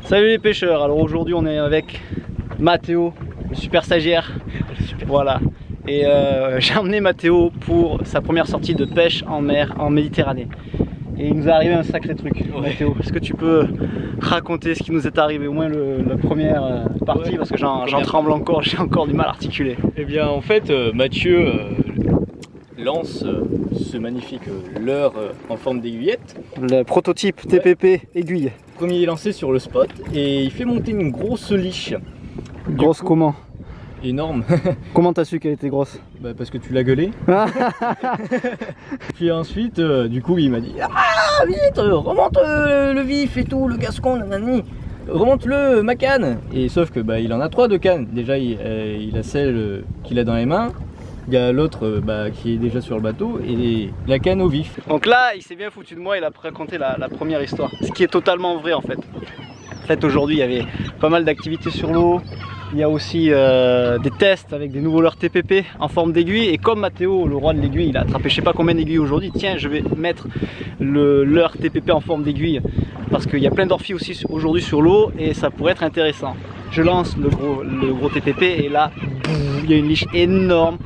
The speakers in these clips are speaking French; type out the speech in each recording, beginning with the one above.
Salut les pêcheurs, alors aujourd'hui on est avec Mathéo, le super stagiaire. Voilà. Et j'ai emmené Mathéo pour sa première sortie de pêche en mer, en Méditerranée. Et il nous est arrivé un sacré truc. Ouais. Mathéo, est-ce que tu peux raconter ce qui nous est arrivé, au moins la première partie, ouais, parce que j'en tremble encore, j'ai encore du mal à articuler. Eh bien en fait Mathieu lance ce magnifique leurre en forme d'aiguillette. Le prototype TPP, ouais, aiguille. Premier lancé sur le spot et il fait monter une grosse liche. Grosse comment? Énorme. Comment t'as su qu'elle était grosse? Bah parce que tu l'as gueulé. Puis ensuite du coup il m'a dit ah vite remonte le vif et tout, le gascon nanani. Remonte ma canne. Et sauf que bah il en a 3 de cannes. Déjà il a celle qu'il a dans les mains. Il y a l'autre qui est déjà sur le bateau et la canne au vif. Donc là il s'est bien foutu de moi, il a raconté la première histoire. Ce qui est totalement vrai en fait. En fait aujourd'hui il y avait pas mal d'activités sur l'eau. Il y a aussi des tests avec des nouveaux leurres TPP en forme d'aiguille. Et comme Mathéo, le roi de l'aiguille, il a attrapé je sais pas combien d'aiguilles aujourd'hui. Tiens, je vais mettre le leurre TPP en forme d'aiguille. Parce qu'il y a plein d'orphies aussi aujourd'hui sur l'eau et ça pourrait être intéressant. Je lance le gros TPP et là, il y a une liche énorme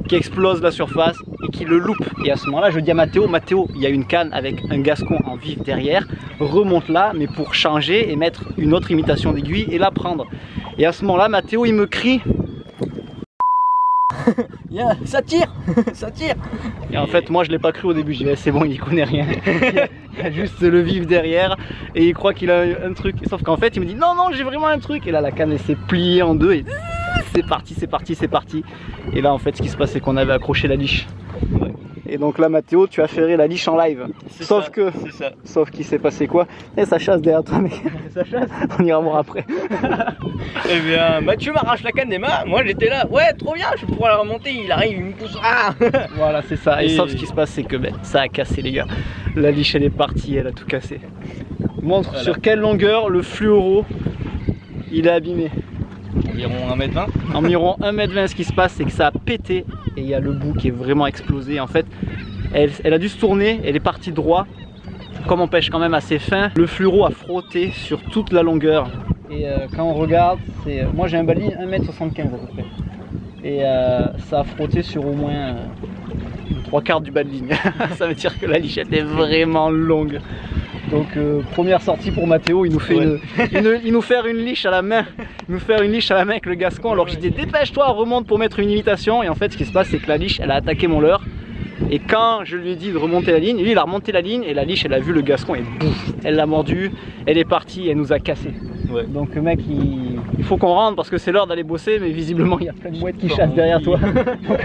qui explose la surface et qui le loupe. Et à ce moment-là, je dis à Mathéo, il y a une canne avec un gascon en vif derrière. Remonte là, mais pour changer et mettre une autre imitation d'aiguille et la prendre. Et à ce moment-là, Mathéo, il me crie yeah, ça tire. Ça tire. Et en fait, moi, je l'ai pas cru au début. J'ai dit, c'est bon, il connaît rien. Il y a juste le vif derrière et il croit qu'il a un truc. Sauf qu'en fait, il me dit, non, j'ai vraiment un truc. Et là, la canne, elle s'est pliée en deux et c'est parti, c'est parti, c'est parti. Et là, en fait, ce qui se passe, c'est qu'on avait accroché la liche. Ouais. Et donc là, Mathéo, tu as ferré la liche en live. Sauf qu'il s'est passé quoi? Et ça chasse derrière toi, mec. Ça chasse. On ira voir après. Eh bien, Mathieu m'arrache la canne des mains. Moi, j'étais là. Ouais, trop bien, je vais pouvoir la remonter. Il arrive, il me pousse. Ah. Voilà, c'est ça. Et sauf ce qui se passe, c'est que ça a cassé, les gars. La liche, elle est partie, elle a tout cassé. Montre voilà. Sur quelle longueur le fluoro il est abîmé. Environ 1m20. Environ 1m20. Ce qui se passe, c'est que ça a pété et il y a le bout qui est vraiment explosé. En fait, elle a dû se tourner, elle est partie droit. Comme on pêche quand même assez fin, le fluoro a frotté sur toute la longueur. Et quand on regarde, moi j'ai un bali 1m75 à peu près. Et ça a frotté sur au moins 3/4 du bas de ligne. Ça veut dire que la lichette est vraiment longue. Donc première sortie pour Mathéo, il nous fait il nous fait une liche à la main. Il nous fait une liche à la main avec le gascon. Alors j'ai dit dépêche-toi, remonte pour mettre une imitation. Et en fait ce qui se passe c'est que la liche elle a attaqué mon leurre. Et quand je lui ai dit de remonter la ligne, lui il a remonté la ligne et la liche elle a vu le gascon et bouf, elle l'a mordu, elle est partie, elle nous a cassé. Ouais. Donc mec il faut qu'on rentre parce que c'est l'heure d'aller bosser mais visiblement il y a plein de mouettes qui chassent derrière toi. Donc,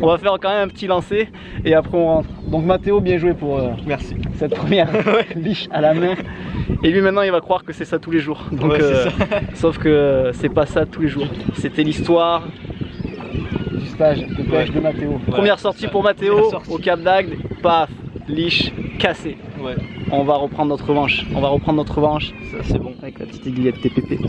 on va faire quand même un petit lancer et après on rentre. Donc Mathéo, bien joué pour merci. Cette première liche à la main. Et lui maintenant il va croire que c'est ça tous les jours. Donc, ouais, ça. Sauf que c'est pas ça tous les jours. C'était l'histoire du stage de pêche de Mathéo. Ouais, première sortie pour Mathéo au Cap d'Agde, paf, liche cassée. Ouais. On va reprendre notre revanche. Ça c'est bon. Avec la petite aiguillette TPP.